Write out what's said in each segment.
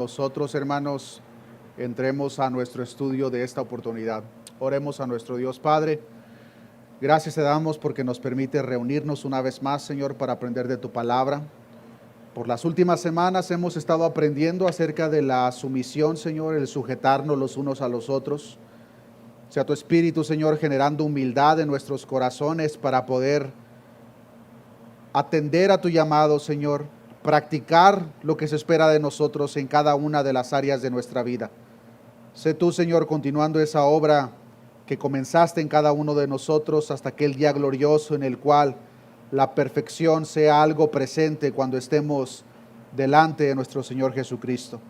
Nosotros, hermanos, entremos a nuestro estudio de esta oportunidad. Oremos a nuestro Dios Padre. Gracias te damos porque nos permite reunirnos una vez más, Señor, para aprender de tu palabra. Por las últimas semanas hemos estado aprendiendo acerca de la sumisión, Señor, el sujetarnos los unos a los otros. Sea tu Espíritu, Señor, generando humildad en nuestros corazones para poder atender a tu llamado, Señor, practicar lo que se espera de nosotros en cada una de las áreas de nuestra vida. Sé tú, Señor, continuando esa obra que comenzaste en cada uno de nosotros hasta aquel día glorioso en el cual la perfección sea algo presente cuando estemos delante de nuestro Señor Jesucristo.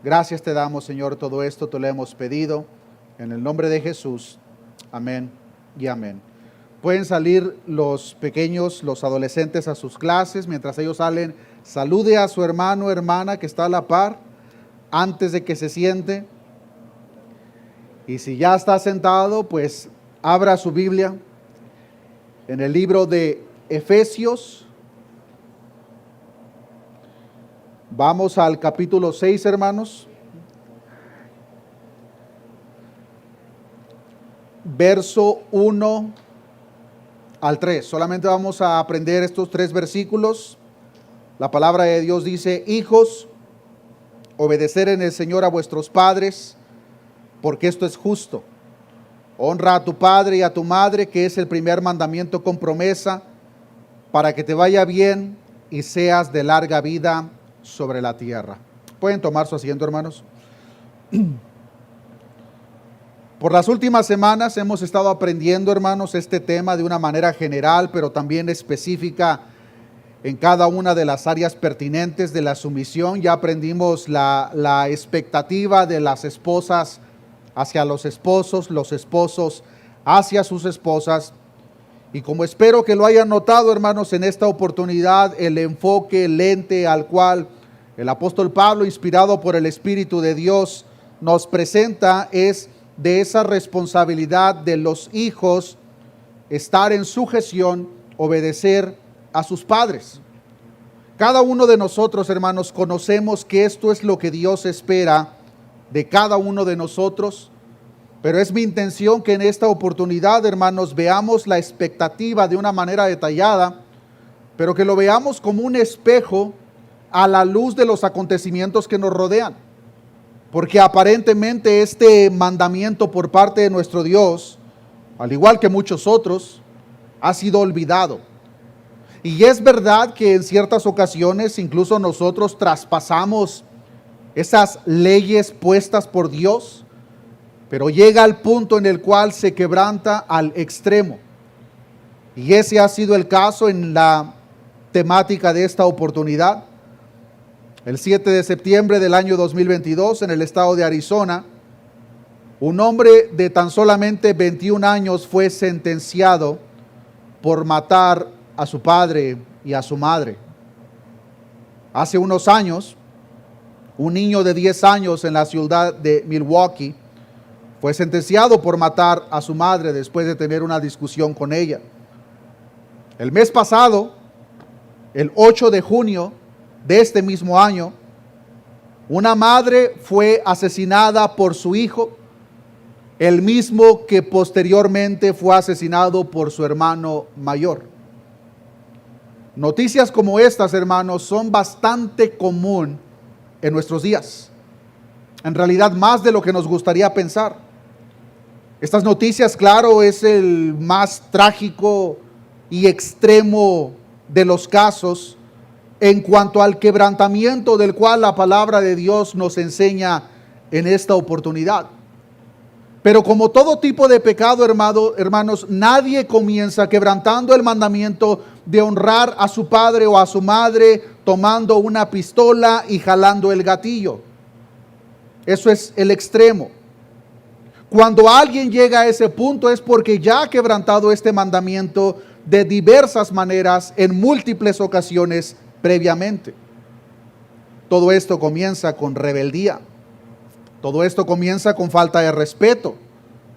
Gracias te damos, Señor, todo esto te lo hemos pedido en el nombre de Jesús. Amén y amén. Pueden salir los pequeños, los adolescentes a sus clases. Mientras ellos salen, salude a su hermano o hermana que está a la par antes de que se siente. Y si ya está sentado, pues abra su Biblia en el libro de Efesios. Vamos al capítulo 6, hermanos. Verso 1 al 3. Solamente vamos a aprender estos 3 versículos. La palabra de Dios dice: hijos, obedecer en el Señor a vuestros padres, porque esto es justo. Honra a tu padre y a tu madre, que es el primer mandamiento con promesa, para que te vaya bien y seas de larga vida sobre la tierra. ¿Pueden tomar su asiento, hermanos? Por las últimas semanas hemos estado aprendiendo, hermanos, este tema de una manera general, pero también específica en cada una de las áreas pertinentes de la sumisión. Ya aprendimos la expectativa de las esposas hacia los esposos hacia sus esposas. Y como espero que lo hayan notado, hermanos, en esta oportunidad, el enfoque, el lente al cual el apóstol Pablo, inspirado por el Espíritu de Dios, nos presenta es de esa responsabilidad de los hijos estar en sujeción, obedecer a sus padres. Cada uno de nosotros, hermanos, conocemos que esto es lo que Dios espera de cada uno de nosotros, pero es mi intención que en esta oportunidad, hermanos, veamos la expectativa de una manera detallada, pero que lo veamos como un espejo a la luz de los acontecimientos que nos rodean. Porque aparentemente este mandamiento por parte de nuestro Dios, al igual que muchos otros, ha sido olvidado. Y es verdad que en ciertas ocasiones incluso nosotros traspasamos esas leyes puestas por Dios, pero llega al punto en el cual se quebranta al extremo. Y ese ha sido el caso en la temática de esta oportunidad. El 7 de septiembre del año 2022, en el estado de Arizona, un hombre de tan solamente 21 años fue sentenciado por matar a su padre y a su madre. Hace unos años, un niño de 10 años en la ciudad de Milwaukee fue sentenciado por matar a su madre después de tener una discusión con ella. El mes pasado, el 8 de junio de este mismo año, una madre fue asesinada por su hijo, el mismo que posteriormente fue asesinado por su hermano mayor. Noticias como estas, hermanos, son bastante común en nuestros días. En realidad, más de lo que nos gustaría pensar. Estas noticias, claro, es el más trágico y extremo de los casos en cuanto al quebrantamiento del cual la palabra de Dios nos enseña en esta oportunidad. Pero como todo tipo de pecado, hermanos, nadie comienza quebrantando el mandamiento de honrar a su padre o a su madre tomando una pistola y jalando el gatillo. Eso es el extremo. Cuando alguien llega a ese punto es porque ya ha quebrantado este mandamiento de diversas maneras en múltiples ocasiones previamente. Todo esto comienza con rebeldía. Todo esto comienza con falta de respeto,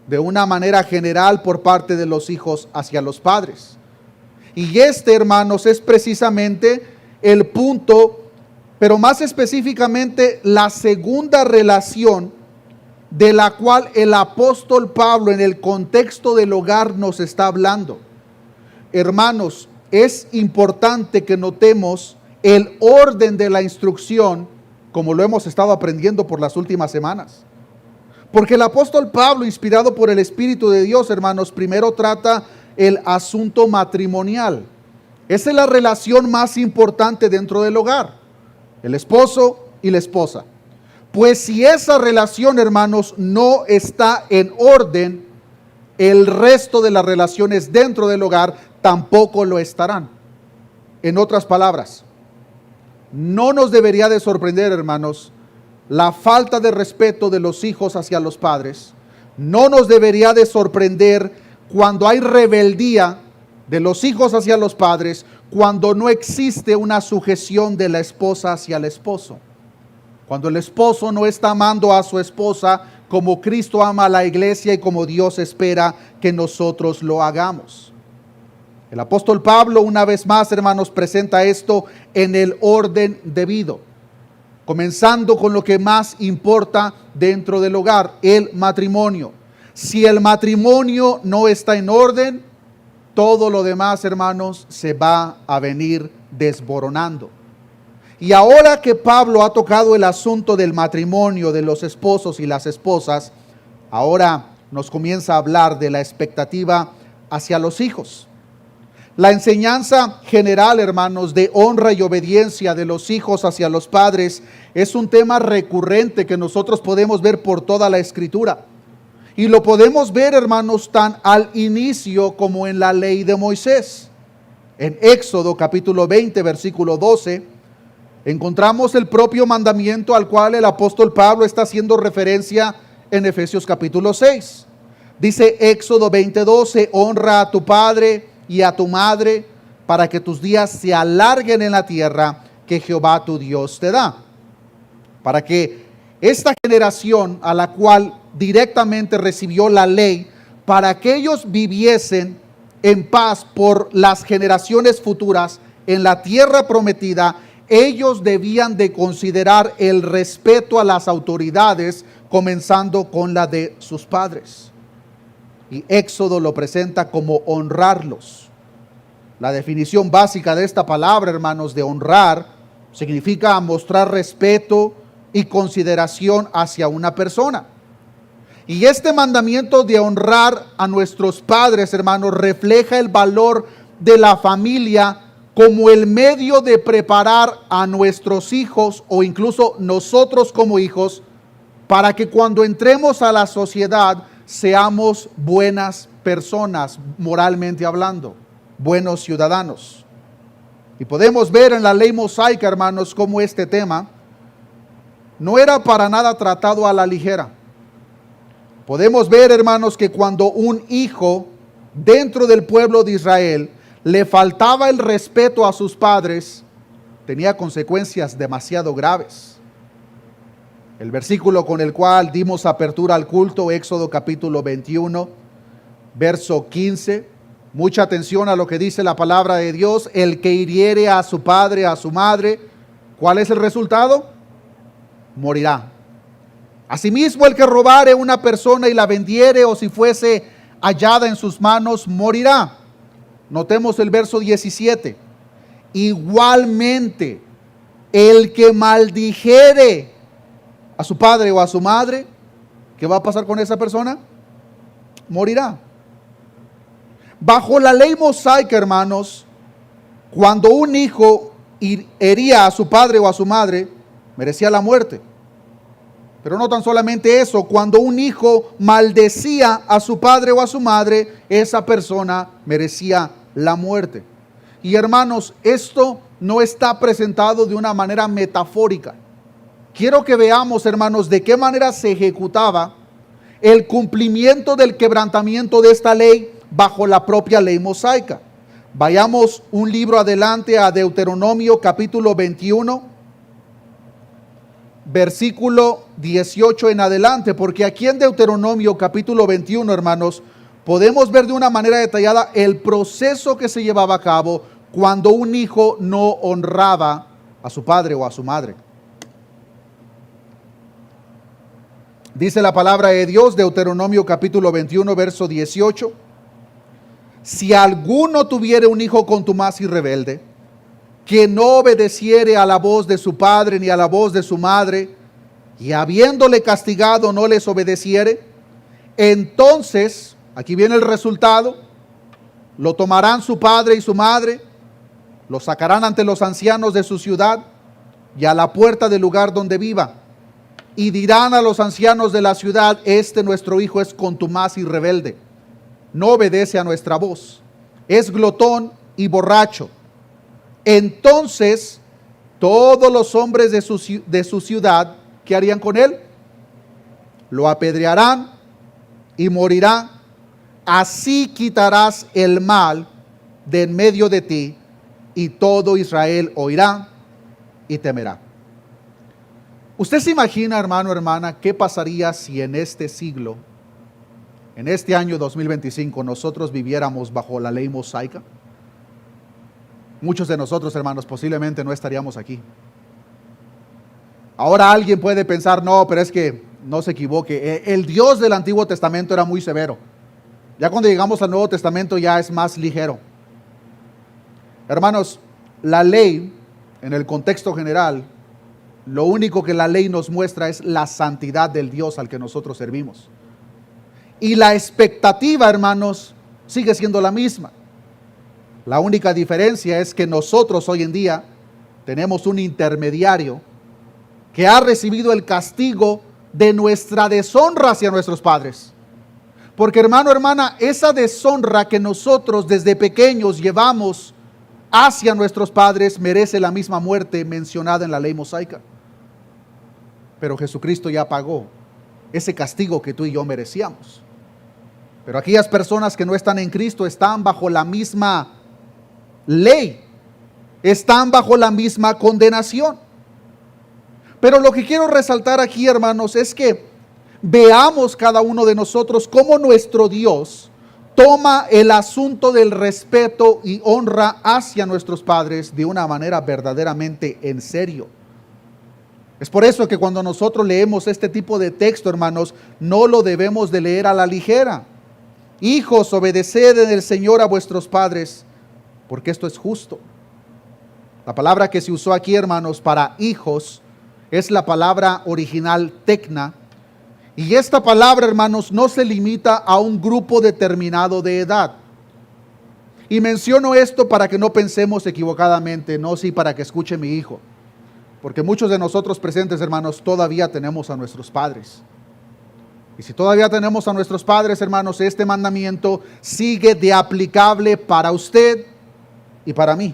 de una manera general por parte de los hijos hacia los padres. Y hermanos, es precisamente el punto pero más específicamente la segunda relación de la cual el apóstol Pablo en el contexto del hogar nos está hablando. Hermanos, es importante que notemos el orden de la instrucción como lo hemos estado aprendiendo por las últimas semanas. Porque el apóstol Pablo, inspirado por el Espíritu de Dios, hermanos, primero trata el asunto matrimonial. Esa es la relación más importante dentro del hogar, el esposo y la esposa. Pues si esa relación, hermanos, no está en orden, el resto de las relaciones dentro del hogar tampoco lo estarán. En otras palabras, no nos debería de sorprender, hermanos, la falta de respeto de los hijos hacia los padres. No nos debería de sorprender cuando hay rebeldía de los hijos hacia los padres, cuando no existe una sujeción de la esposa hacia el esposo. Cuando el esposo no está amando a su esposa como Cristo ama a la iglesia y como Dios espera que nosotros lo hagamos. El apóstol Pablo, una vez más, hermanos, presenta esto en el orden debido, comenzando con lo que más importa dentro del hogar, el matrimonio. Si el matrimonio no está en orden, todo lo demás, hermanos, se va a venir desboronando. Y ahora que Pablo ha tocado el asunto del matrimonio, de los esposos y las esposas, ahora nos comienza a hablar de la expectativa hacia los hijos. La enseñanza general, hermanos, de honra y obediencia de los hijos hacia los padres es un tema recurrente que nosotros podemos ver por toda la Escritura. Y lo podemos ver, hermanos, tan al inicio como en la ley de Moisés. En Éxodo capítulo 20, versículo 12, encontramos el propio mandamiento al cual el apóstol Pablo está haciendo referencia en Efesios capítulo 6. Dice Éxodo 20:12, honra a tu padre y a tu madre para que tus días se alarguen en la tierra que Jehová tu Dios te da. Para que esta generación a la cual directamente recibió la ley, para que ellos viviesen en paz por las generaciones futuras en la tierra prometida, ellos debían de considerar el respeto a las autoridades, comenzando con la de sus padres. Y Éxodo lo presenta como honrarlos. La definición básica de esta palabra, hermanos, de honrar, significa mostrar respeto y consideración hacia una persona. Y este mandamiento de honrar a nuestros padres, hermanos, refleja el valor de la familia como el medio de preparar a nuestros hijos o incluso nosotros como hijos para que cuando entremos a la sociedad seamos buenas personas, moralmente hablando, buenos ciudadanos. Y podemos ver en la ley mosaica, hermanos, cómo este tema no era para nada tratado a la ligera. Podemos ver, hermanos, que cuando un hijo dentro del pueblo de Israel le faltaba el respeto a sus padres, tenía consecuencias demasiado graves. El versículo con el cual dimos apertura al culto, Éxodo capítulo 21, verso 15. Mucha atención a lo que dice la palabra de Dios. El que hiriere a su padre, a su madre, ¿cuál es el resultado? Morirá. Asimismo, el que robare una persona y la vendiere, o si fuese hallada en sus manos, morirá. Notemos el verso 17. Igualmente, el que maldijere a su padre o a su madre, ¿qué va a pasar con esa persona? Morirá. Bajo la ley mosaica, hermanos, cuando un hijo hería a su padre o a su madre, merecía la muerte. Pero no tan solamente eso, cuando un hijo maldecía a su padre o a su madre, esa persona merecía la muerte. Y hermanos, esto no está presentado de una manera metafórica. Quiero que veamos, hermanos, de qué manera se ejecutaba el cumplimiento del quebrantamiento de esta ley bajo la propia ley mosaica. Vayamos un libro adelante a Deuteronomio capítulo 21. Versículo 18 en adelante, porque aquí en Deuteronomio capítulo 21, hermanos, podemos ver de una manera detallada el proceso que se llevaba a cabo cuando un hijo no honraba a su padre o a su madre. Dice la palabra de Dios, Deuteronomio capítulo 21, verso 18. Si alguno tuviere un hijo contumaz y rebelde, que no obedeciere a la voz de su padre ni a la voz de su madre, y habiéndole castigado no les obedeciere, entonces, aquí viene el resultado, lo tomarán su padre y su madre, lo sacarán ante los ancianos de su ciudad y a la puerta del lugar donde viva, y dirán a los ancianos de la ciudad: este nuestro hijo es contumaz y rebelde, no obedece a nuestra voz, es glotón y borracho. Entonces todos los hombres de su ciudad, ¿qué harían con él? Lo apedrearán y morirá. Así quitarás el mal de en medio de ti, y todo Israel oirá y temerá. ¿Usted se imagina, hermano, hermana, qué pasaría si en este siglo, en este año 2025, nosotros viviéramos bajo la ley mosaica? Muchos de nosotros, hermanos, posiblemente no estaríamos aquí. Ahora alguien puede pensar: no, pero es que no se equivoque, el Dios del Antiguo Testamento era muy severo. Ya cuando llegamos al Nuevo Testamento ya es más ligero. Hermanos, la ley, en el contexto general, lo único que la ley nos muestra es la santidad del Dios al que nosotros servimos. Y la expectativa, hermanos, sigue siendo la misma. La única diferencia es que nosotros hoy en día tenemos un intermediario que ha recibido el castigo de nuestra deshonra hacia nuestros padres. Porque, hermano, hermana, esa deshonra que nosotros desde pequeños llevamos hacia nuestros padres merece la misma muerte mencionada en la ley mosaica. Pero Jesucristo ya pagó ese castigo que tú y yo merecíamos. Pero aquellas personas que no están en Cristo están bajo la misma ley, están bajo la misma condenación. Pero lo que quiero resaltar aquí, hermanos, es que veamos cada uno de nosotros cómo nuestro Dios toma el asunto del respeto y honra hacia nuestros padres de una manera verdaderamente en serio. Es por eso que cuando nosotros leemos este tipo de texto, hermanos, no lo debemos de leer a la ligera. Hijos, obedeced en el Señor a vuestros padres, porque esto es justo. La palabra que se usó aquí, hermanos, para hijos es la palabra original tecna. Y esta palabra, hermanos, no se limita a un grupo determinado de edad. Y menciono esto para que no pensemos equivocadamente, no, sí, para que escuche mi hijo. Porque muchos de nosotros presentes, hermanos, todavía tenemos a nuestros padres. Y si todavía tenemos a nuestros padres, hermanos, este mandamiento sigue de aplicable para usted y para mí.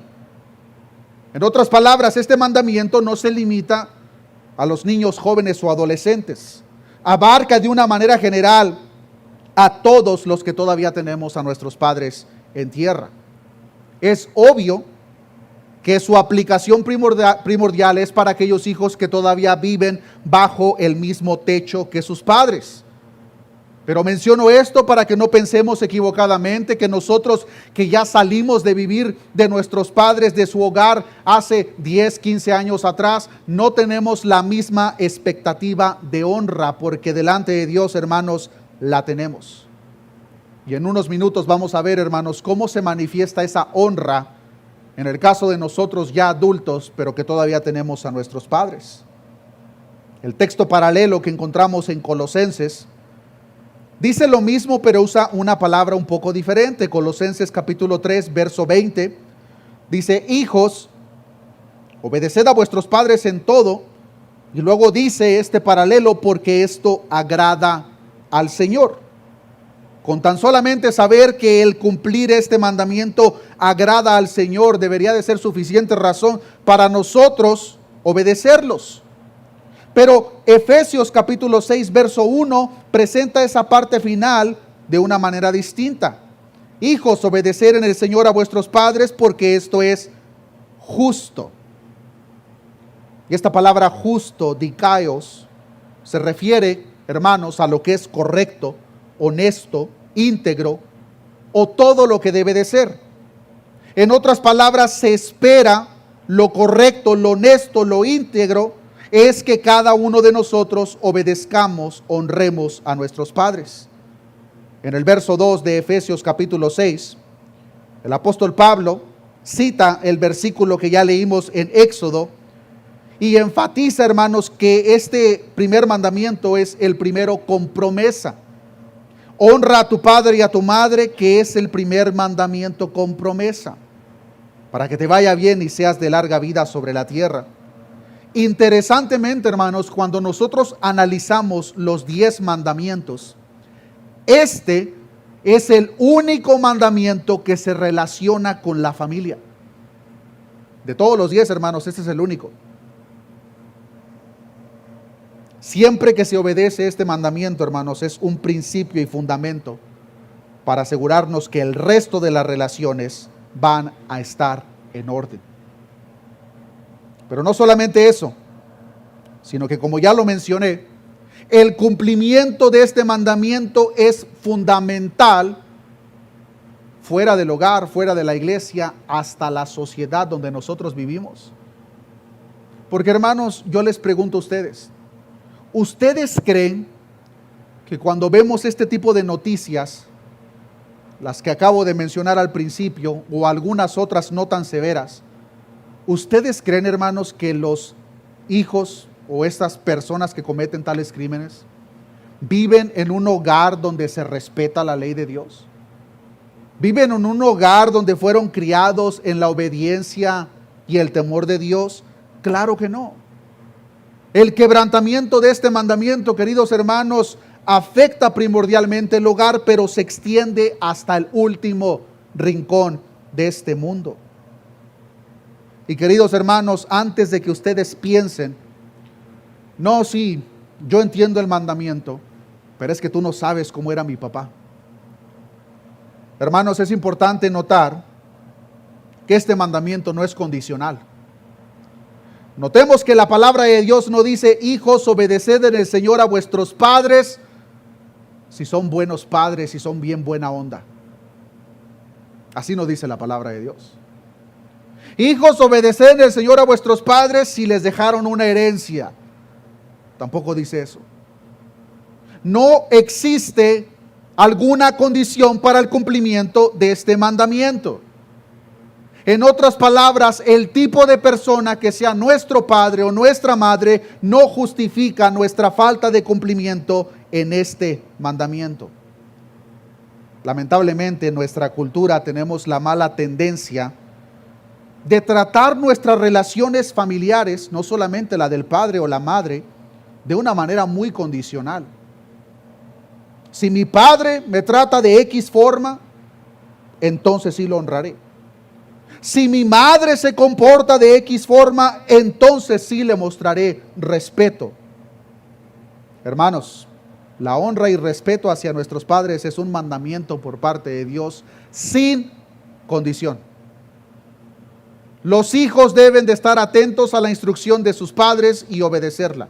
En otras palabras, este mandamiento no se limita a los niños, jóvenes o adolescentes. Abarca de una manera general a todos los que todavía tenemos a nuestros padres en tierra. Es obvio que su aplicación primordial es para aquellos hijos que todavía viven bajo el mismo techo que sus padres. Pero menciono esto para que no pensemos equivocadamente que nosotros que ya salimos de vivir de nuestros padres, de su hogar hace 10, 15 años atrás, no tenemos la misma expectativa de honra, porque delante de Dios, hermanos, la tenemos. Y en unos minutos vamos a ver, hermanos, cómo se manifiesta esa honra en el caso de nosotros ya adultos, pero que todavía tenemos a nuestros padres. El texto paralelo que encontramos en Colosenses dice lo mismo, pero usa una palabra un poco diferente. Colosenses capítulo 3, verso 20, dice: hijos, obedeced a vuestros padres en todo. Y luego dice este paralelo: porque esto agrada al Señor. Con tan solamente saber que el cumplir este mandamiento agrada al Señor debería de ser suficiente razón para nosotros obedecerlos. Pero Efesios capítulo 6, verso 1 presenta esa parte final de una manera distinta. Hijos, obedecer en el Señor a vuestros padres, porque esto es justo. Y esta palabra justo, dikaios, se refiere, hermanos, a lo que es correcto, honesto, íntegro, o todo lo que debe de ser. En otras palabras, se espera lo correcto, lo honesto, lo íntegro, es que cada uno de nosotros obedezcamos, honremos a nuestros padres. En el verso 2 de Efesios capítulo 6, el apóstol Pablo cita el versículo que ya leímos en Éxodo y enfatiza, hermanos, que este primer mandamiento es el primero con promesa. Honra a tu padre y a tu madre, que es el primer mandamiento con promesa, para que te vaya bien y seas de larga vida sobre la tierra. Interesantemente, hermanos, cuando nosotros analizamos los 10 mandamientos, este es el único mandamiento que se relaciona con la familia. De todos los 10, hermanos, este es el único. Siempre que se obedece este mandamiento, hermanos, es un principio y fundamento para asegurarnos que el resto de las relaciones van a estar en orden. Pero no solamente eso, sino que, como ya lo mencioné, el cumplimiento de este mandamiento es fundamental fuera del hogar, fuera de la iglesia, hasta la sociedad donde nosotros vivimos. Porque, hermanos, yo les pregunto a ustedes, ¿ustedes creen que cuando vemos este tipo de noticias, las que acabo de mencionar al principio o algunas otras no tan severas, ustedes creen, hermanos, que los hijos o estas personas que cometen tales crímenes viven en un hogar donde se respeta la ley de Dios? ¿Viven en un hogar donde fueron criados en la obediencia y el temor de Dios? Claro que no. El quebrantamiento de este mandamiento, queridos hermanos, afecta primordialmente el hogar, pero se extiende hasta el último rincón de este mundo. Y queridos hermanos, antes de que ustedes piensen, no, sí, yo entiendo el mandamiento, pero es que tú no sabes cómo era mi papá. Hermanos, es importante notar que este mandamiento no es condicional. Notemos que la palabra de Dios no dice: hijos, obedeced en el Señor a vuestros padres, si son buenos padres, si son bien buena onda. Así no dice la palabra de Dios. Hijos, obedeced en el Señor a vuestros padres si les dejaron una herencia. Tampoco dice eso. No existe alguna condición para el cumplimiento de este mandamiento. En otras palabras, el tipo de persona que sea nuestro padre o nuestra madre no justifica nuestra falta de cumplimiento en este mandamiento. Lamentablemente, en nuestra cultura tenemos la mala tendencia de tratar nuestras relaciones familiares, no solamente la del padre o la madre, de una manera muy condicional. Si mi padre me trata de X forma, entonces sí lo honraré. Si mi madre se comporta de X forma, entonces sí le mostraré respeto. Hermanos, la honra y respeto hacia nuestros padres es un mandamiento por parte de Dios sin condición. Los hijos deben de estar atentos a la instrucción de sus padres y obedecerla.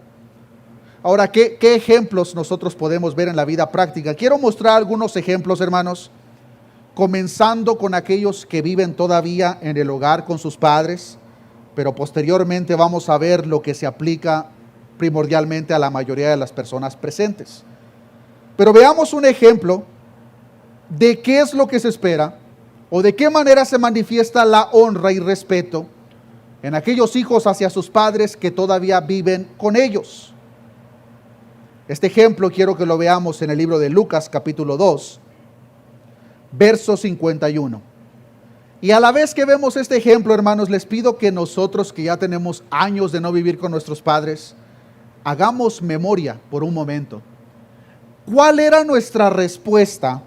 Ahora, ¿qué ejemplos nosotros podemos ver en la vida práctica? Quiero mostrar algunos ejemplos, hermanos, comenzando con aquellos que viven todavía en el hogar con sus padres, pero posteriormente vamos a ver lo que se aplica primordialmente a la mayoría de las personas presentes. Pero veamos un ejemplo de qué es lo que se espera o de qué manera se manifiesta la honra y respeto en aquellos hijos hacia sus padres que todavía viven con ellos. Este ejemplo quiero que lo veamos en el libro de Lucas capítulo 2, verso 51. Y a la vez que vemos este ejemplo, hermanos, les pido que nosotros que ya tenemos años de no vivir con nuestros padres, hagamos memoria por un momento. ¿Cuál era nuestra respuesta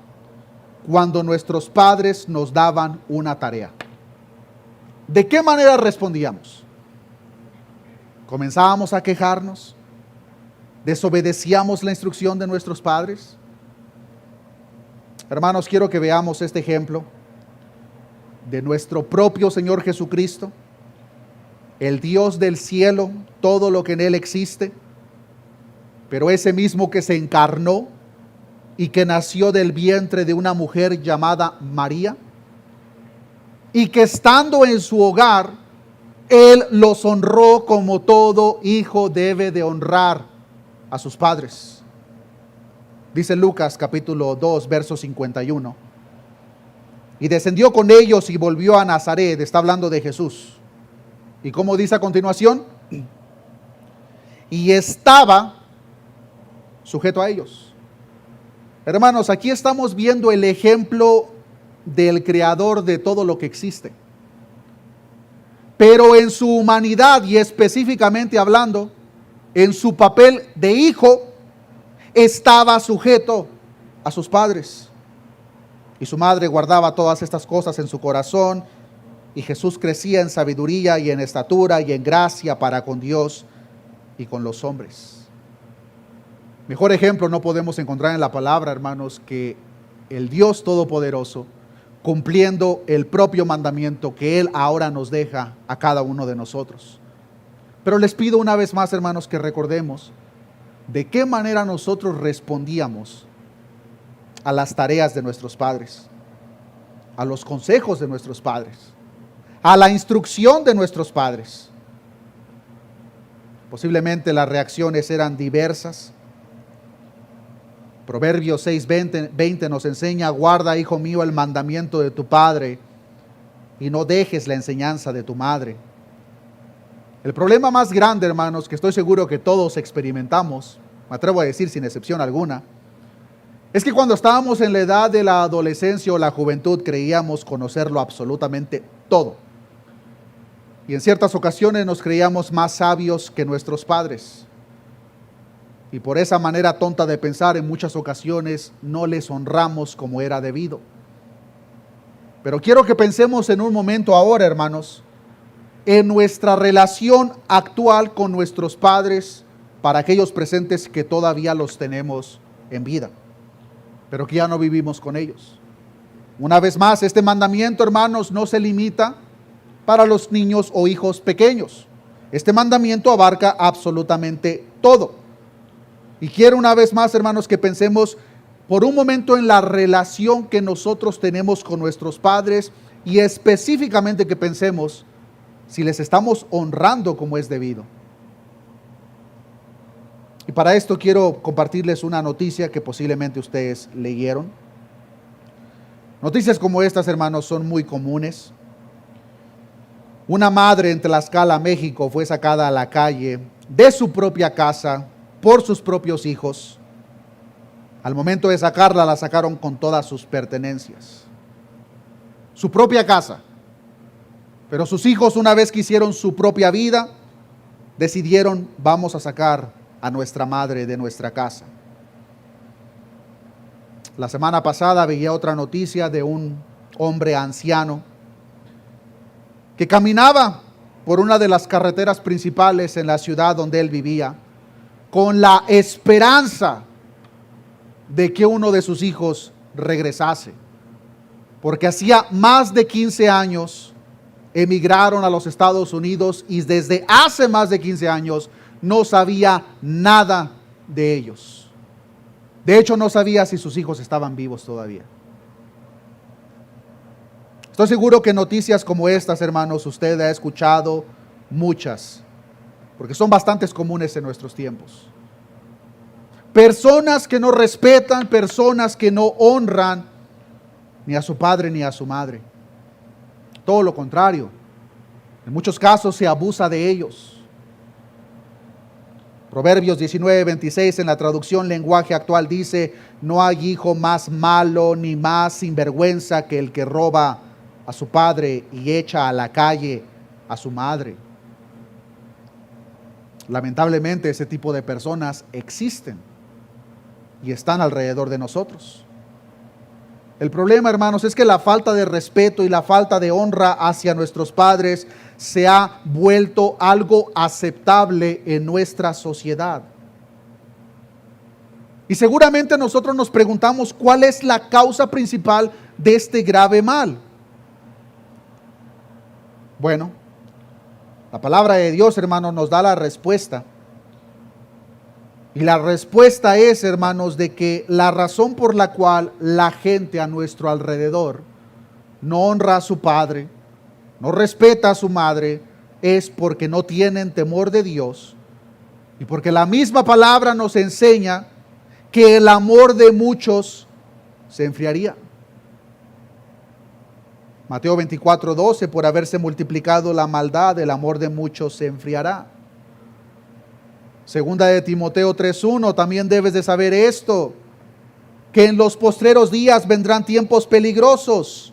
cuando nuestros padres nos daban una tarea? ¿De qué manera respondíamos? ¿Comenzábamos a quejarnos? ¿Desobedecíamos la instrucción de nuestros padres? Hermanos, quiero que veamos este ejemplo de nuestro propio Señor Jesucristo, el Dios del cielo, todo lo que en Él existe, pero ese mismo que se encarnó y que nació del vientre de una mujer llamada María, y que estando en su hogar Él los honró como todo hijo debe de honrar a sus padres. Dice Lucas capítulo 2, verso 51. Y descendió con ellos y volvió a Nazaret. Está hablando de Jesús. ¿Y cómo dice a continuación? Y estaba sujeto a ellos. Hermanos, aquí estamos viendo el ejemplo del creador de todo lo que existe. Pero en su humanidad y específicamente hablando, en su papel de hijo, estaba sujeto a sus padres. Y su madre guardaba todas estas cosas en su corazón, y Jesús crecía en sabiduría y en estatura y en gracia para con Dios y con los hombres. Mejor ejemplo no podemos encontrar en la palabra, hermanos, que el Dios Todopoderoso cumpliendo el propio mandamiento que Él ahora nos deja a cada uno de nosotros. Pero les pido una vez más, hermanos, que recordemos de qué manera nosotros respondíamos a las tareas de nuestros padres, a los consejos de nuestros padres, a la instrucción de nuestros padres. Posiblemente las reacciones eran diversas. Proverbios 6:20 nos enseña: guarda, hijo mío, el mandamiento de tu padre y no dejes la enseñanza de tu madre. El problema más grande, hermanos, que estoy seguro que todos experimentamos, me atrevo a decir sin excepción alguna, es que cuando estábamos en la edad de la adolescencia o la juventud creíamos conocerlo absolutamente todo. Y en ciertas ocasiones nos creíamos más sabios que nuestros padres. Y por esa manera tonta de pensar, en muchas ocasiones no les honramos como era debido. Pero quiero que pensemos en un momento ahora, hermanos, en nuestra relación actual con nuestros padres, para aquellos presentes que todavía los tenemos en vida, pero que ya no vivimos con ellos. Una vez más, este mandamiento, hermanos, no se limita para los niños o hijos pequeños. Este mandamiento abarca absolutamente todo. Y quiero una vez más, hermanos, que pensemos por un momento en la relación que nosotros tenemos con nuestros padres y específicamente que pensemos si les estamos honrando como es debido. Y para esto quiero compartirles una noticia que posiblemente ustedes leyeron. Noticias como estas, hermanos, son muy comunes. Una madre en Tlaxcala, México, fue sacada a la calle de su propia casa por sus propios hijos. Al momento de sacarla, la sacaron con todas sus pertenencias. Su propia casa. Pero sus hijos, una vez que hicieron su propia vida, decidieron: vamos a sacar a nuestra madre de nuestra casa. La semana pasada veía otra noticia de un hombre anciano que caminaba por una de las carreteras principales en la ciudad donde él vivía, con la esperanza de que uno de sus hijos regresase, porque hacía más de 15 años emigraron a los Estados Unidos y desde hace más de 15 años no sabía nada de ellos. De hecho, no sabía si sus hijos estaban vivos todavía. Estoy seguro que noticias como estas, hermanos, usted ha escuchado muchas, porque son bastante comunes en nuestros tiempos. Personas que no respetan, personas que no honran ni a su padre ni a su madre. Todo lo contrario, en muchos casos se abusa de ellos. Proverbios 19:26 en la traducción lenguaje actual dice: no hay hijo más malo ni más sinvergüenza que el que roba a su padre y echa a la calle a su madre. Lamentablemente ese tipo de personas existen y están alrededor de nosotros. El problema, hermanos, es que la falta de respeto y la falta de honra hacia nuestros padres se ha vuelto algo aceptable en nuestra sociedad. Y seguramente nosotros nos preguntamos cuál es la causa principal de este grave mal. Bueno, la palabra de Dios, hermanos, nos da la respuesta. Y la respuesta es, hermanos, de que la razón por la cual la gente a nuestro alrededor no honra a su padre, no respeta a su madre, es porque no tienen temor de Dios y porque la misma palabra nos enseña que el amor de muchos se enfriaría. Mateo 24:12, por haberse multiplicado la maldad, el amor de muchos se enfriará. Segunda de Timoteo 3:1, también debes de saber esto, que en los postreros días vendrán tiempos peligrosos,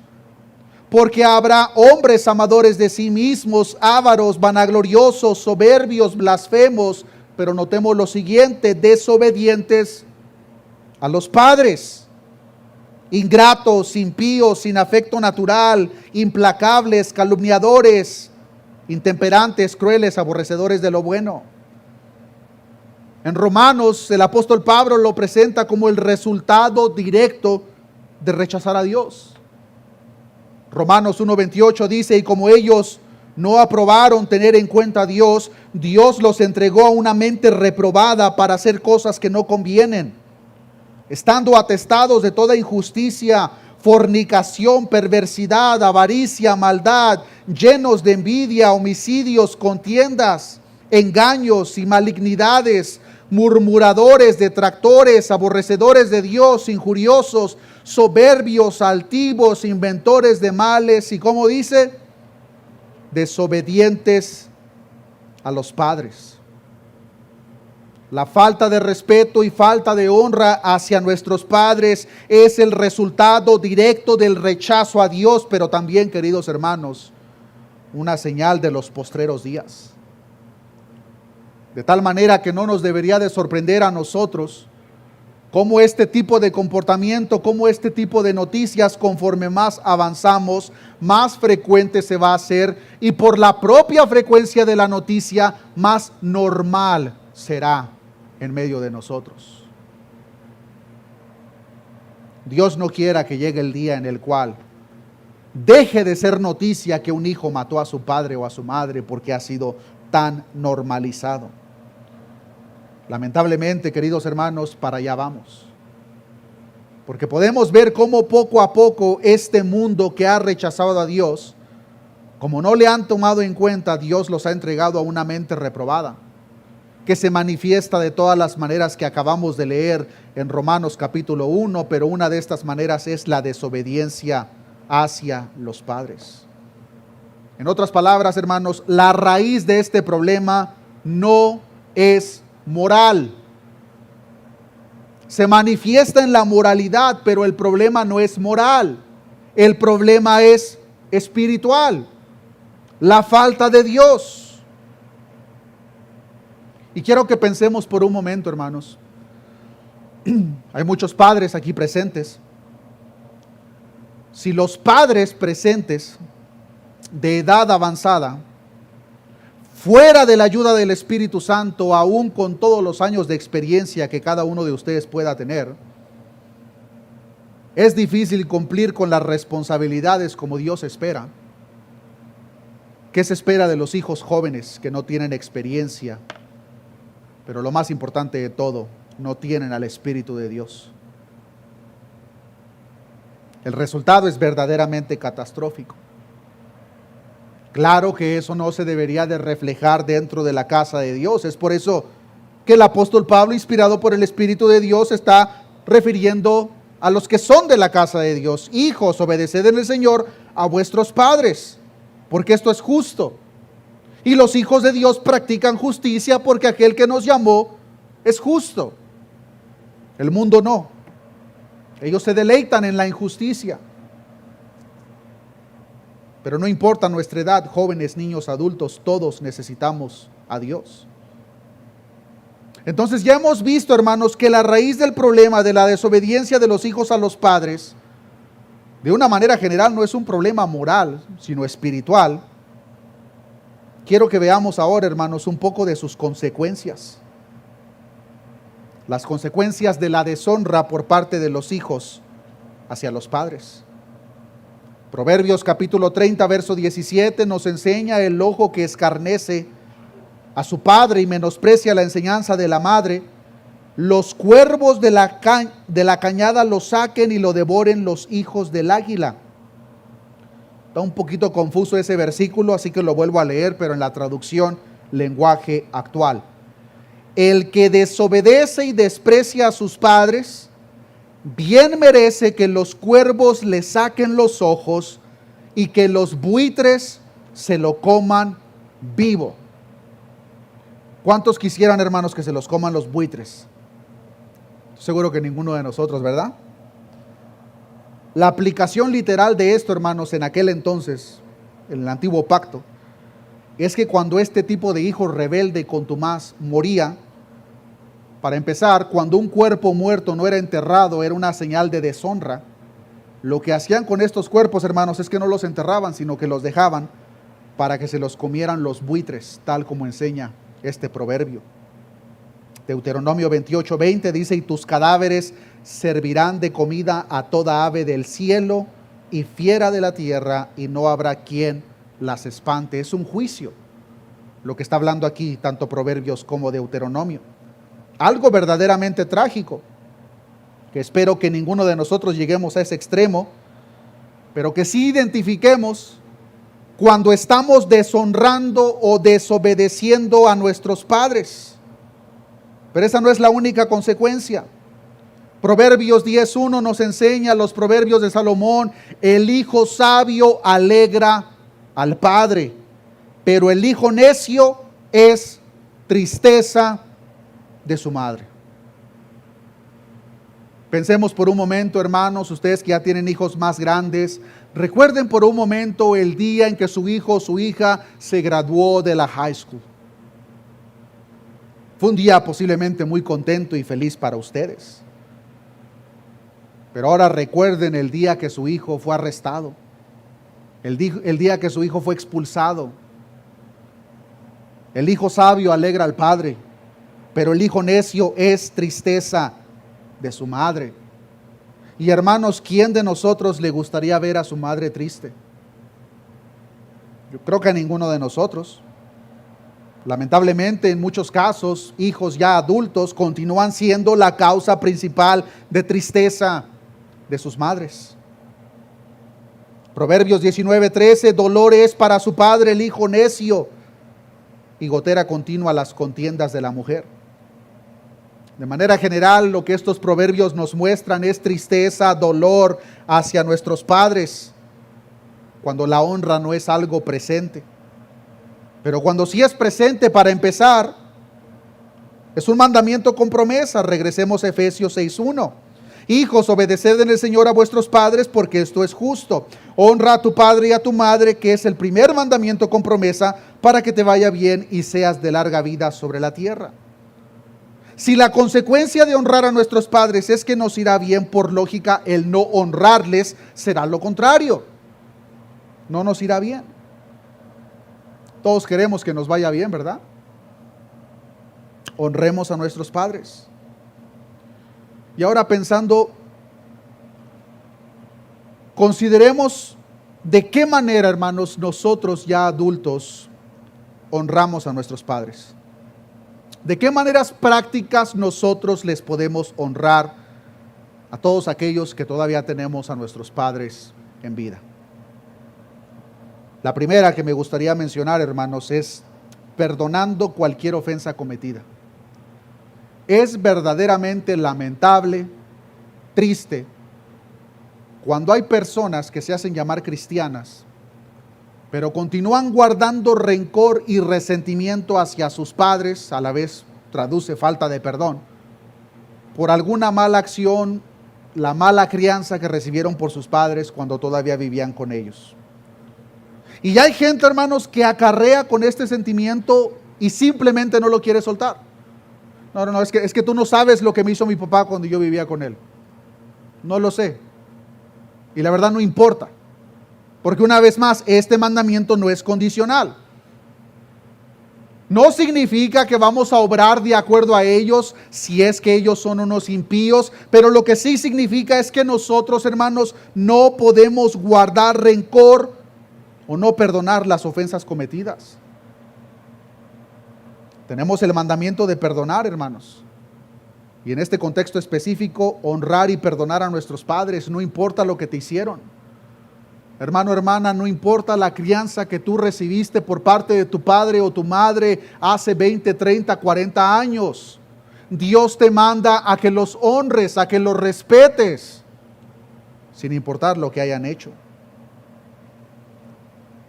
porque habrá hombres amadores de sí mismos, ávaros, vanagloriosos, soberbios, blasfemos, pero notemos lo siguiente, desobedientes a los padres, ingratos, impíos, sin afecto natural, implacables, calumniadores, intemperantes, crueles, aborrecedores de lo bueno. En Romanos, el apóstol Pablo lo presenta como el resultado directo de rechazar a Dios. Romanos 1:28 dice, y como ellos no aprobaron tener en cuenta a Dios, Dios los entregó a una mente reprobada para hacer cosas que no convienen, estando atestados de toda injusticia, fornicación, perversidad, avaricia, maldad, llenos de envidia, homicidios, contiendas, engaños y malignidades, murmuradores, detractores, aborrecedores de Dios, injuriosos, soberbios, altivos, inventores de males y, ¿cómo dice? Desobedientes a los padres. La falta de respeto y falta de honra hacia nuestros padres es el resultado directo del rechazo a Dios, pero también, queridos hermanos, una señal de los postreros días. De tal manera que no nos debería de sorprender a nosotros cómo este tipo de comportamiento, cómo este tipo de noticias, conforme más avanzamos, más frecuente se va a hacer, y por la propia frecuencia de la noticia, más normal será en medio de nosotros. Dios no quiera que llegue el día en el cual deje de ser noticia que un hijo mató a su padre o a su madre porque ha sido tan normalizado. Lamentablemente, queridos hermanos, para allá vamos. Porque podemos ver cómo poco a poco este mundo que ha rechazado a Dios, como no le han tomado en cuenta, Dios los ha entregado a una mente reprobada, que se manifiesta de todas las maneras que acabamos de leer en Romanos capítulo 1, pero una de estas maneras es la desobediencia hacia los padres. En otras palabras, hermanos, la raíz de este problema no es moral. Se manifiesta en la moralidad, pero el problema no es moral. El problema es espiritual. La falta de Dios. Y quiero que pensemos por un momento, hermanos. Hay muchos padres aquí presentes. Si los padres presentes de edad avanzada, fuera de la ayuda del Espíritu Santo, aún con todos los años de experiencia que cada uno de ustedes pueda tener, es difícil cumplir con las responsabilidades como Dios espera. ¿Qué se espera de los hijos jóvenes que no tienen experiencia? Pero lo más importante de todo, no tienen al Espíritu de Dios. El resultado es verdaderamente catastrófico. Claro que eso no se debería de reflejar dentro de la casa de Dios. Es por eso que el apóstol Pablo, inspirado por el Espíritu de Dios, está refiriendo a los que son de la casa de Dios. Hijos, obedeced en el Señor a vuestros padres, porque esto es justo. Y los hijos de Dios practican justicia porque aquel que nos llamó es justo. El mundo no. Ellos se deleitan en la injusticia. Pero no importa nuestra edad, jóvenes, niños, adultos, todos necesitamos a Dios. Entonces ya hemos visto, hermanos, que la raíz del problema de la desobediencia de los hijos a los padres, de una manera general, no es un problema moral, sino espiritual. Quiero que veamos ahora, hermanos, un poco de sus consecuencias. Las consecuencias de la deshonra por parte de los hijos hacia los padres. Proverbios capítulo 30, verso 17 nos enseña: el ojo que escarnece a su padre y menosprecia la enseñanza de la madre, los cuervos de la cañada lo saquen y lo devoren los hijos del águila. Está un poquito confuso ese versículo, así que lo vuelvo a leer, pero en la traducción lenguaje actual. El que desobedece y desprecia a sus padres, bien merece que los cuervos le saquen los ojos y que los buitres se lo coman vivo. ¿Cuántos quisieran, hermanos, que se los coman los buitres? Seguro que ninguno de nosotros, ¿verdad? La aplicación literal de esto, hermanos, en aquel entonces, en el antiguo pacto, es que cuando este tipo de hijo rebelde y contumaz moría, para empezar, cuando un cuerpo muerto no era enterrado, era una señal de deshonra. Lo que hacían con estos cuerpos, hermanos, es que no los enterraban, sino que los dejaban para que se los comieran los buitres, tal como enseña este proverbio. Deuteronomio 28:20 dice: y tus cadáveres servirán de comida a toda ave del cielo y fiera de la tierra, y no habrá quien las espante. Es un juicio lo que está hablando aquí tanto Proverbios como Deuteronomio. Algo verdaderamente trágico, que espero que ninguno de nosotros lleguemos a ese extremo, pero que sí identifiquemos cuando estamos deshonrando o desobedeciendo a nuestros padres. Pero esa no es la única consecuencia. Proverbios 10:1 nos enseña, los proverbios de Salomón: el hijo sabio alegra al padre, pero el hijo necio es tristeza de su madre. Pensemos por un momento, hermanos, ustedes que ya tienen hijos más grandes, recuerden por un momento el día en que su hijo o su hija se graduó de la high school. Fue un día posiblemente muy contento y feliz para ustedes. Pero ahora recuerden el día que su hijo fue arrestado, el día que su hijo fue expulsado. El hijo sabio alegra al padre, pero el hijo necio es tristeza de su madre. Y hermanos, ¿quién de nosotros le gustaría ver a su madre triste? Yo creo que a ninguno de nosotros. Lamentablemente, en muchos casos, hijos ya adultos continúan siendo la causa principal de tristeza de sus madres. Proverbios 19:13: dolor es para su padre el hijo necio, y gotera continua las contiendas de la mujer. De manera general, lo que estos proverbios nos muestran es tristeza, dolor hacia nuestros padres, cuando la honra no es algo presente. Pero cuando sí es presente, para empezar, es un mandamiento con promesa. Regresemos a Efesios 6:1. Hijos, obedeced en el Señor a vuestros padres, porque esto es justo. Honra a tu padre y a tu madre, que es el primer mandamiento con promesa, para que te vaya bien y seas de larga vida sobre la tierra. Si la consecuencia de honrar a nuestros padres es que nos irá bien, por lógica, el no honrarles será lo contrario. No nos irá bien. Todos queremos que nos vaya bien, ¿verdad? Honremos a nuestros padres. Y ahora pensando, consideremos de qué manera, hermanos, nosotros ya adultos honramos a nuestros padres. ¿De qué maneras prácticas nosotros les podemos honrar a todos aquellos que todavía tenemos a nuestros padres en vida? La primera que me gustaría mencionar, hermanos, es perdonando cualquier ofensa cometida. Es verdaderamente lamentable, triste, cuando hay personas que se hacen llamar cristianas, pero continúan guardando rencor y resentimiento hacia sus padres, a la vez traduce falta de perdón, por alguna mala acción, la mala crianza que recibieron por sus padres cuando todavía vivían con ellos. Y ya hay gente, hermanos, que acarrea con este sentimiento y simplemente no lo quiere soltar. No, es que tú no sabes lo que me hizo mi papá cuando yo vivía con él. No lo sé. Y la verdad no importa. Porque una vez más, este mandamiento no es condicional. No significa que vamos a obrar de acuerdo a ellos si es que ellos son unos impíos, pero lo que sí significa es que nosotros, hermanos, no podemos guardar rencor o no perdonar las ofensas cometidas. Tenemos el mandamiento de perdonar, hermanos. Y en este contexto específico, honrar y perdonar a nuestros padres, no importa lo que te hicieron. Hermano, hermana, no importa la crianza que tú recibiste por parte de tu padre o tu madre hace 20, 30, 40 años. Dios te manda a que los honres, a que los respetes, sin importar lo que hayan hecho.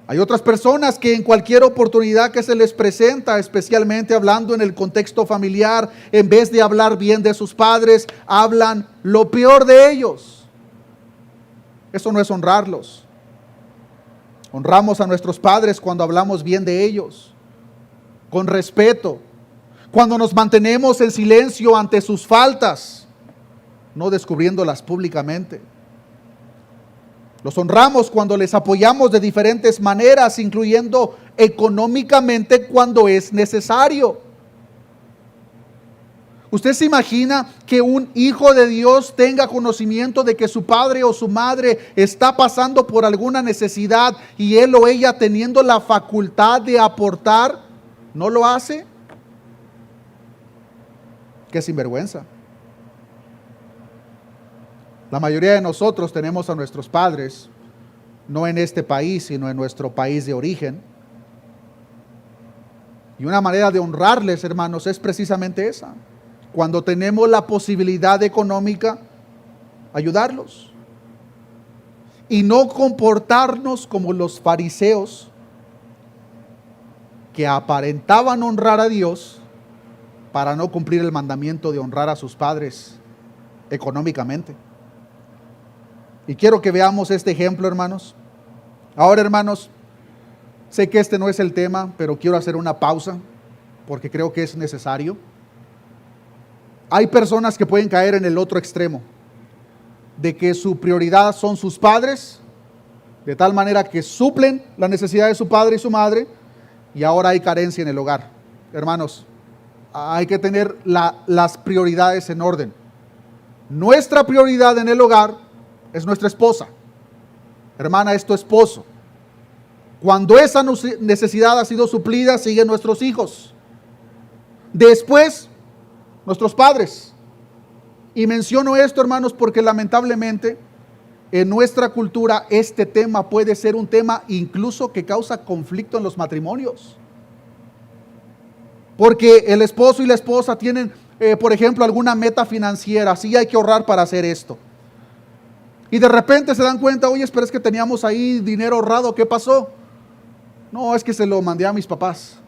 Hay otras personas que en cualquier oportunidad que se les presenta, especialmente hablando en el contexto familiar, en vez de hablar bien de sus padres, hablan lo peor de ellos. Eso no es honrarlos. Honramos a nuestros padres cuando hablamos bien de ellos, con respeto, cuando nos mantenemos en silencio ante sus faltas, no descubriéndolas públicamente. Los honramos cuando les apoyamos de diferentes maneras, incluyendo económicamente cuando es necesario. ¿Usted se imagina que un hijo de Dios tenga conocimiento de que su padre o su madre está pasando por alguna necesidad y él o ella, teniendo la facultad de aportar, no lo hace? ¡Qué sinvergüenza! La mayoría de nosotros tenemos a nuestros padres, no en este país, sino en nuestro país de origen. Y una manera de honrarles, hermanos, es precisamente esa. Cuando tenemos la posibilidad económica, ayudarlos. Y no comportarnos como los fariseos que aparentaban honrar a Dios para no cumplir el mandamiento de honrar a sus padres económicamente. Y quiero que veamos este ejemplo, hermanos. Ahora, hermanos, sé que este no es el tema, pero quiero hacer una pausa porque creo que es necesario. Hay personas que pueden caer en el otro extremo, de que su prioridad son sus padres, de tal manera que suplen la necesidad de su padre y su madre, y ahora hay carencia en el hogar. Hermanos, hay que tener las prioridades en orden. Nuestra prioridad en el hogar es nuestra esposa. Hermana, es tu esposo. Cuando esa necesidad ha sido suplida, siguen nuestros hijos. Después, nuestros padres. Y menciono esto, hermanos, porque lamentablemente en nuestra cultura este tema puede ser un tema incluso que causa conflicto en los matrimonios. Porque el esposo y la esposa tienen, por ejemplo, alguna meta financiera. Sí, hay que ahorrar para hacer esto. Y de repente se dan cuenta, oye, pero es que teníamos ahí dinero ahorrado, ¿qué pasó? No, es que se lo mandé a mis papás.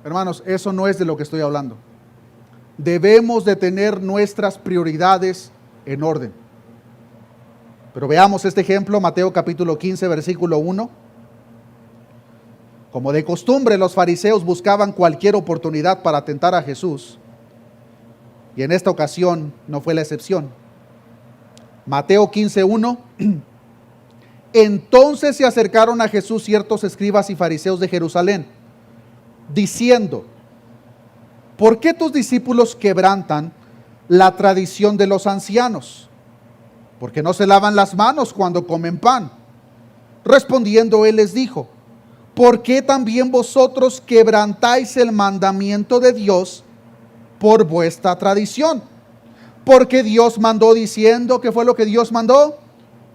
Hermanos, eso no es de lo que estoy hablando. Debemos de tener nuestras prioridades en orden. Pero veamos este ejemplo, Mateo capítulo 15, versículo 1. Como de costumbre, los fariseos buscaban cualquier oportunidad para tentar a Jesús. Y en esta ocasión no fue la excepción. Mateo 15, 1. Entonces se acercaron a Jesús ciertos escribas y fariseos de Jerusalén, diciendo: ¿por qué tus discípulos quebrantan la tradición de los ancianos? Porque no se lavan las manos cuando comen pan. Respondiendo él les dijo: ¿por qué también vosotros quebrantáis el mandamiento de Dios por vuestra tradición? Porque Dios mandó diciendo, ¿qué fue lo que Dios mandó?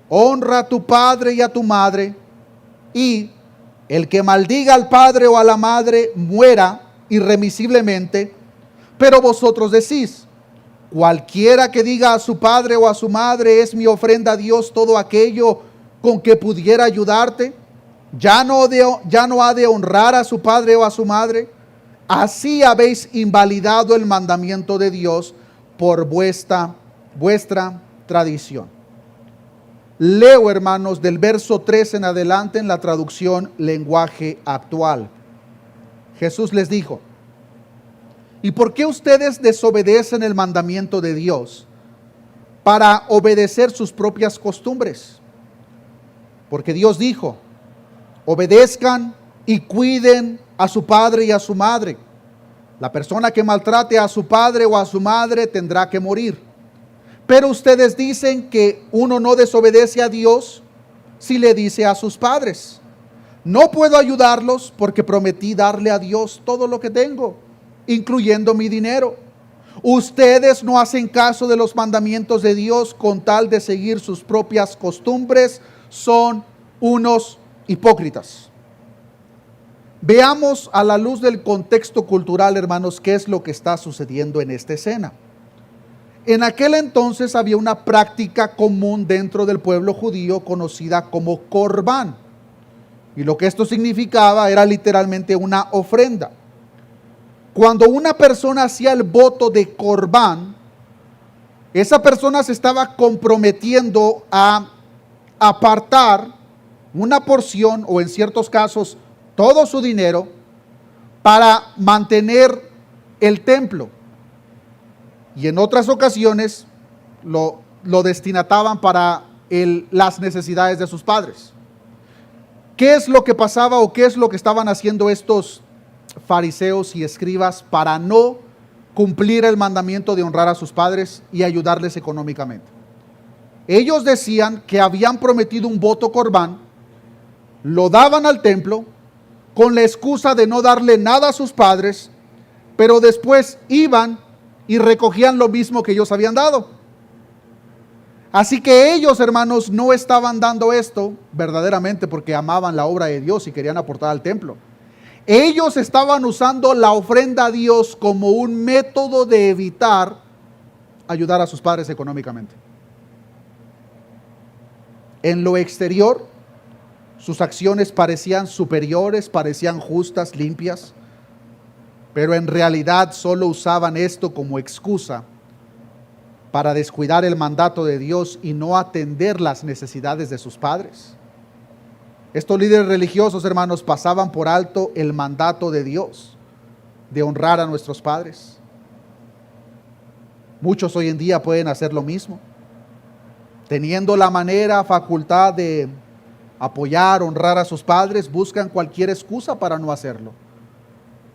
Honra a tu padre y a tu madre, y el que maldiga al padre o a la madre muera irremisiblemente. Pero vosotros decís: cualquiera que diga a su padre o a su madre, es mi ofrenda a Dios todo aquello con que pudiera ayudarte, ya no ha de honrar a su padre o a su madre. Así habéis invalidado el mandamiento de Dios por vuestra tradición. Leo, hermanos, del verso 3 en adelante en la traducción lenguaje actual. Jesús les dijo: ¿y por qué ustedes desobedecen el mandamiento de Dios para obedecer sus propias costumbres? Porque Dios dijo: obedezcan y cuiden a su padre y a su madre. La persona que maltrate a su padre o a su madre tendrá que morir. Pero ustedes dicen que uno no desobedece a Dios si le dice a sus padres: no puedo ayudarlos porque prometí darle a Dios todo lo que tengo, incluyendo mi dinero. Ustedes no hacen caso de los mandamientos de Dios con tal de seguir sus propias costumbres. Son unos hipócritas. Veamos a la luz del contexto cultural, hermanos, qué es lo que está sucediendo en esta escena. En aquel entonces había una práctica común dentro del pueblo judío conocida como corbán. Y lo que esto significaba era literalmente una ofrenda. Cuando una persona hacía el voto de corbán, esa persona se estaba comprometiendo a apartar una porción, o en ciertos casos todo su dinero, para mantener el templo. Y en otras ocasiones lo destinataban para las necesidades de sus padres. ¿Qué es lo que pasaba o qué es lo que estaban haciendo estos fariseos y escribas para no cumplir el mandamiento de honrar a sus padres y ayudarles económicamente? Ellos decían que habían prometido un voto corbán, lo daban al templo con la excusa de no darle nada a sus padres, pero después iban y recogían lo mismo que ellos habían dado. Así que ellos, hermanos, no estaban dando esto verdaderamente porque amaban la obra de Dios y querían aportar al templo. Ellos estaban usando la ofrenda a Dios como un método de evitar ayudar a sus padres económicamente. En lo exterior, sus acciones parecían superiores, parecían justas, limpias, pero en realidad solo usaban esto como excusa para descuidar el mandato de Dios y no atender las necesidades de sus padres. Estos líderes religiosos, hermanos, pasaban por alto el mandato de Dios de honrar a nuestros padres. Muchos hoy en día pueden hacer lo mismo, teniendo la manera, facultad de apoyar, honrar a sus padres, buscan cualquier excusa para no hacerlo.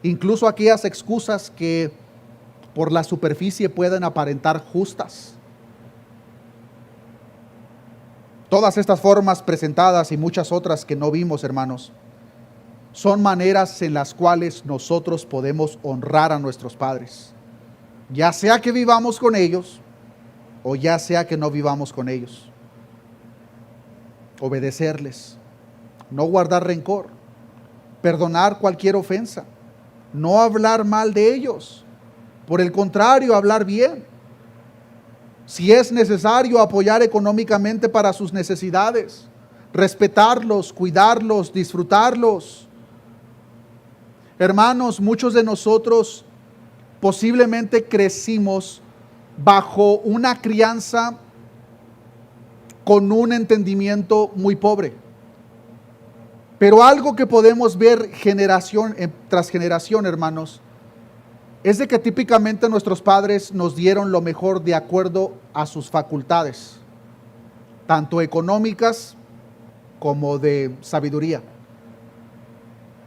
Incluso aquellas excusas que por la superficie pueden aparentar justas. Todas estas formas presentadas y muchas otras que no vimos, hermanos, son maneras en las cuales nosotros podemos honrar a nuestros padres, ya sea que vivamos con ellos o ya sea que no vivamos con ellos. Obedecerles, no guardar rencor, perdonar cualquier ofensa, no hablar mal de ellos, por el contrario, hablar bien. Si es necesario, apoyar económicamente para sus necesidades, respetarlos, cuidarlos, disfrutarlos. Hermanos, muchos de nosotros posiblemente crecimos bajo una crianza con un entendimiento muy pobre. Pero algo que podemos ver generación tras generación, hermanos, es de que típicamente nuestros padres nos dieron lo mejor de acuerdo a sus facultades, tanto económicas como de sabiduría.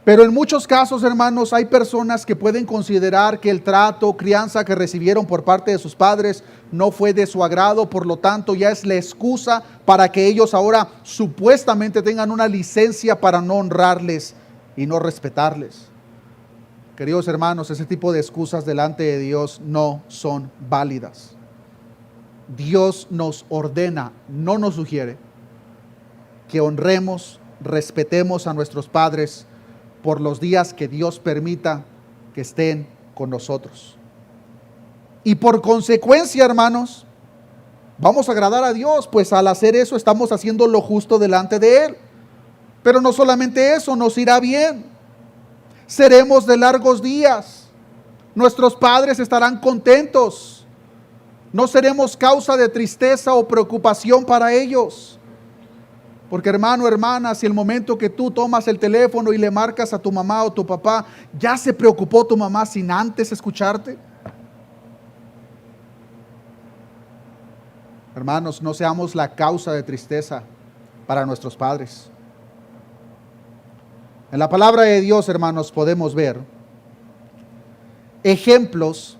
Pero en muchos casos, hermanos, hay personas que pueden considerar que el trato, crianza que recibieron por parte de sus padres no fue de su agrado, por lo tanto ya es la excusa para que ellos ahora supuestamente tengan una licencia para no honrarles y no respetarles. Queridos hermanos, ese tipo de excusas delante de Dios no son válidas. Dios nos ordena, no nos sugiere, que honremos, respetemos a nuestros padres por los días que Dios permita que estén con nosotros. Y por consecuencia, hermanos, vamos a agradar a Dios, pues al hacer eso estamos haciendo lo justo delante de Él. Pero no solamente eso, nos irá bien. Seremos de largos días. Nuestros padres estarán contentos. No seremos causa de tristeza o preocupación para ellos. Porque hermano, hermana, si el momento que tú tomas el teléfono y le marcas a tu mamá o tu papá, ya se preocupó tu mamá sin antes escucharte. Hermanos, no seamos la causa de tristeza para nuestros padres. En la palabra de Dios, hermanos, podemos ver ejemplos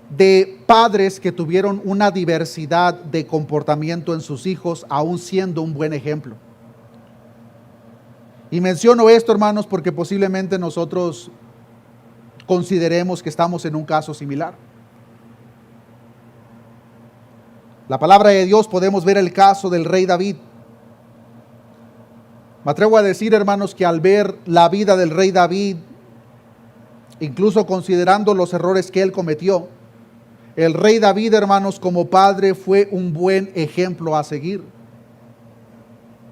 de padres que tuvieron una diversidad de comportamiento en sus hijos, aún siendo un buen ejemplo. Y menciono esto, hermanos, porque posiblemente nosotros consideremos que estamos en un caso similar. La palabra de Dios, podemos ver el caso del rey David. Me atrevo a decir, hermanos, que al ver la vida del rey David, incluso considerando los errores que él cometió, el rey David, hermanos, como padre fue un buen ejemplo a seguir.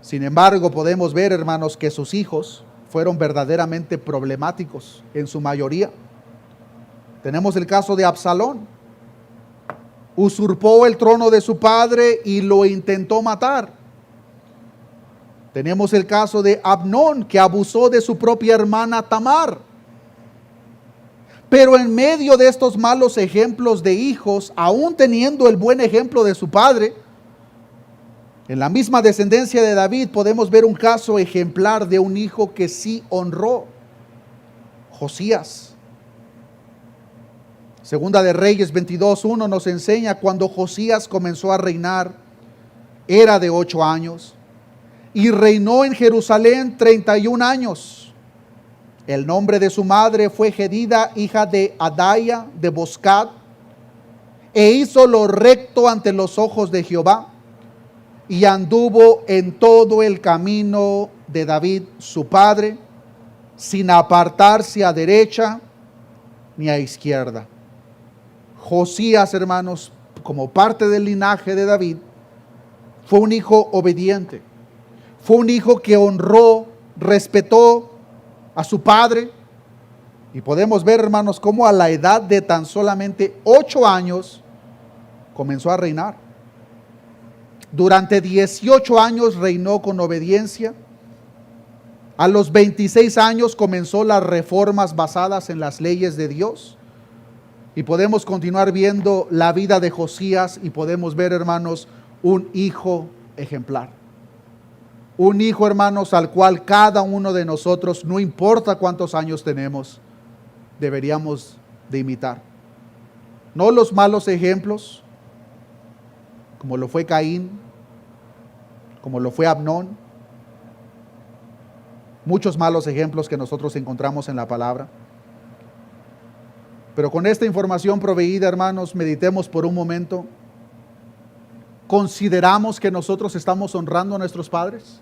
Sin embargo, podemos ver, hermanos, que sus hijos fueron verdaderamente problemáticos en su mayoría. Tenemos el caso de Absalón. Usurpó el trono de su padre y lo intentó matar. Tenemos el caso de Amnón, que abusó de su propia hermana Tamar. Pero en medio de estos malos ejemplos de hijos, aún teniendo el buen ejemplo de su padre, en la misma descendencia de David podemos ver un caso ejemplar de un hijo que sí honró: Josías. Segunda de Reyes 22:1 nos enseña: cuando Josías comenzó a reinar, era de 8 años y reinó en Jerusalén 31 años. El nombre de su madre fue Jedida, hija de Adaya de Boscat, e hizo lo recto ante los ojos de Jehová, y anduvo en todo el camino de David su padre, sin apartarse a derecha ni a izquierda. Josías, hermanos, como parte del linaje de David, fue un hijo obediente, fue un hijo que honró, respetó a su padre. Y podemos ver, hermanos, cómo a la edad de tan solamente 8 años comenzó a reinar. Durante 18 años reinó con obediencia. A los 26 años comenzó las reformas basadas en las leyes de Dios. Y podemos continuar viendo la vida de Josías y podemos ver, hermanos, un hijo ejemplar. Un hijo, hermanos, al cual cada uno de nosotros, no importa cuántos años tenemos, deberíamos de imitar. No los malos ejemplos, como lo fue Caín, como lo fue Amnón. Muchos malos ejemplos que nosotros encontramos en la palabra. Pero con esta información proveída, hermanos, meditemos por un momento. ¿Consideramos que nosotros estamos honrando a nuestros padres?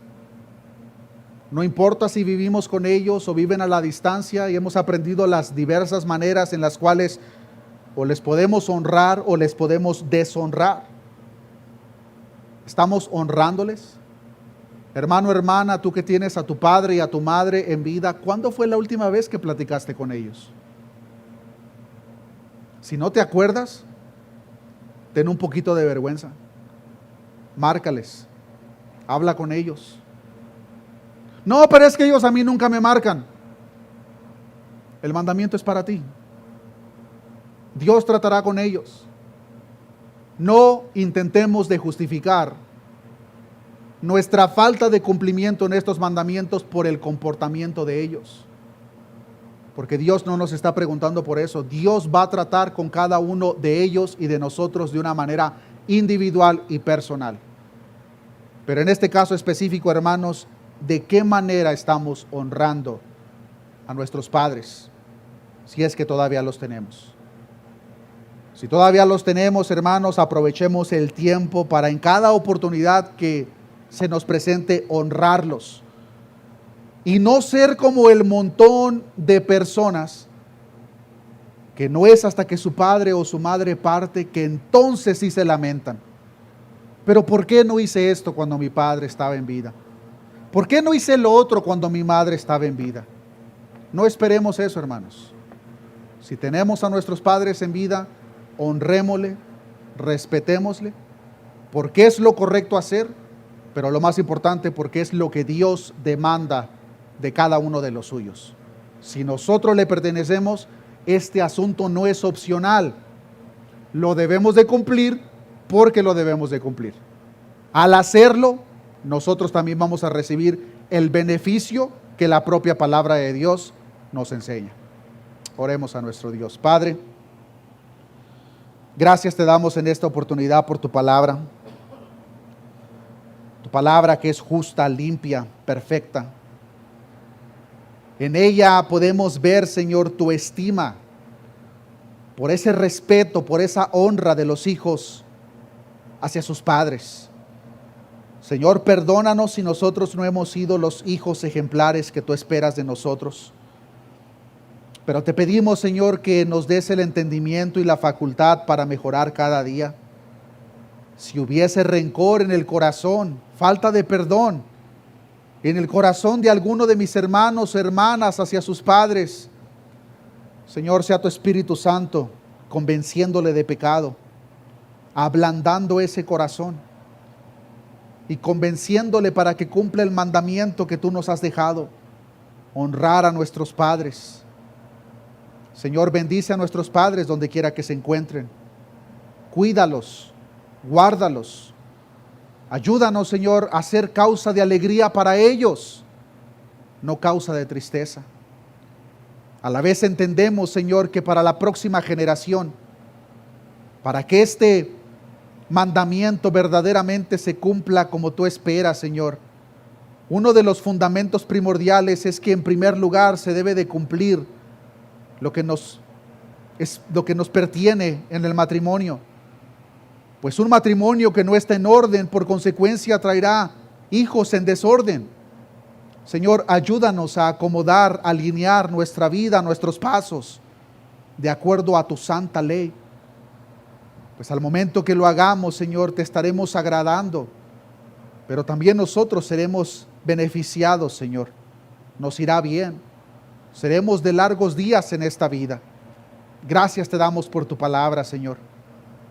No importa si vivimos con ellos o viven a la distancia, y hemos aprendido las diversas maneras en las cuales o les podemos honrar o les podemos deshonrar. ¿Estamos honrándoles? Hermano, hermana, tú que tienes a tu padre y a tu madre en vida, ¿cuándo fue la última vez que platicaste con ellos? Si no te acuerdas, ten un poquito de vergüenza. Márcales, habla con ellos. No, pero es que ellos a mí nunca me marcan. El mandamiento es para ti. Dios tratará con ellos. No intentemos de justificar nuestra falta de cumplimiento en estos mandamientos por el comportamiento de ellos. Porque Dios no nos está preguntando por eso. Dios va a tratar con cada uno de ellos y de nosotros de una manera individual y personal. Pero en este caso específico, hermanos, ¿de qué manera estamos honrando a nuestros padres? Si es que todavía los tenemos. Si todavía los tenemos, hermanos, aprovechemos el tiempo para en cada oportunidad que se nos presente honrarlos. Y no ser como el montón de personas que no es hasta que su padre o su madre parte que entonces sí se lamentan. Pero ¿por qué no hice esto cuando mi padre estaba en vida? ¿Por qué no hice lo otro cuando mi madre estaba en vida? No esperemos eso, hermanos. Si tenemos a nuestros padres en vida, honrémosle, respetémosle, porque es lo correcto hacer, pero lo más importante, porque es lo que Dios demanda de cada uno de los suyos. Si nosotros le pertenecemos, este asunto no es opcional. Lo debemos de cumplir porque lo debemos de cumplir. Al hacerlo, nosotros también vamos a recibir el beneficio que la propia palabra de Dios nos enseña. Oremos a nuestro Dios. Padre, gracias te damos en esta oportunidad por tu palabra. Tu palabra que es justa, limpia, perfecta. En ella podemos ver, Señor, tu estima por ese respeto, por esa honra de los hijos hacia sus padres. Señor, perdónanos si nosotros no hemos sido los hijos ejemplares que tú esperas de nosotros. Pero te pedimos, Señor, que nos des el entendimiento y la facultad para mejorar cada día. Si hubiese rencor en el corazón, falta de perdón, en el corazón de alguno de mis hermanos o hermanas hacia sus padres, Señor, sea tu Espíritu Santo convenciéndole de pecado, ablandando ese corazón y convenciéndole para que cumpla el mandamiento que tú nos has dejado, honrar a nuestros padres. Señor, bendice a nuestros padres donde quiera que se encuentren. Cuídalos, guárdalos. Ayúdanos, Señor, a ser causa de alegría para ellos, no causa de tristeza. A la vez entendemos, Señor, que para la próxima generación, para que este mandamiento verdaderamente se cumpla como tú esperas, Señor, uno de los fundamentos primordiales es que en primer lugar se debe de cumplir lo que nos pertiene en el matrimonio. Pues un matrimonio que no está en orden, por consecuencia traerá hijos en desorden. Señor, ayúdanos a acomodar, alinear nuestra vida, nuestros pasos, de acuerdo a tu santa ley. Pues al momento que lo hagamos, Señor, te estaremos agradando, pero también nosotros seremos beneficiados, Señor. Nos irá bien. Seremos de largos días en esta vida. Gracias te damos por tu palabra, Señor.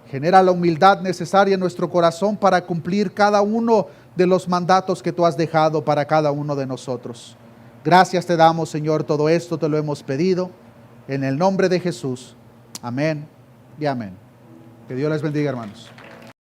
Genera la humildad necesaria en nuestro corazón para cumplir cada uno de los mandatos que tú has dejado para cada uno de nosotros. Gracias te damos, Señor, todo esto te lo hemos pedido en el nombre de Jesús. Amén y amén. Que Dios les bendiga, hermanos.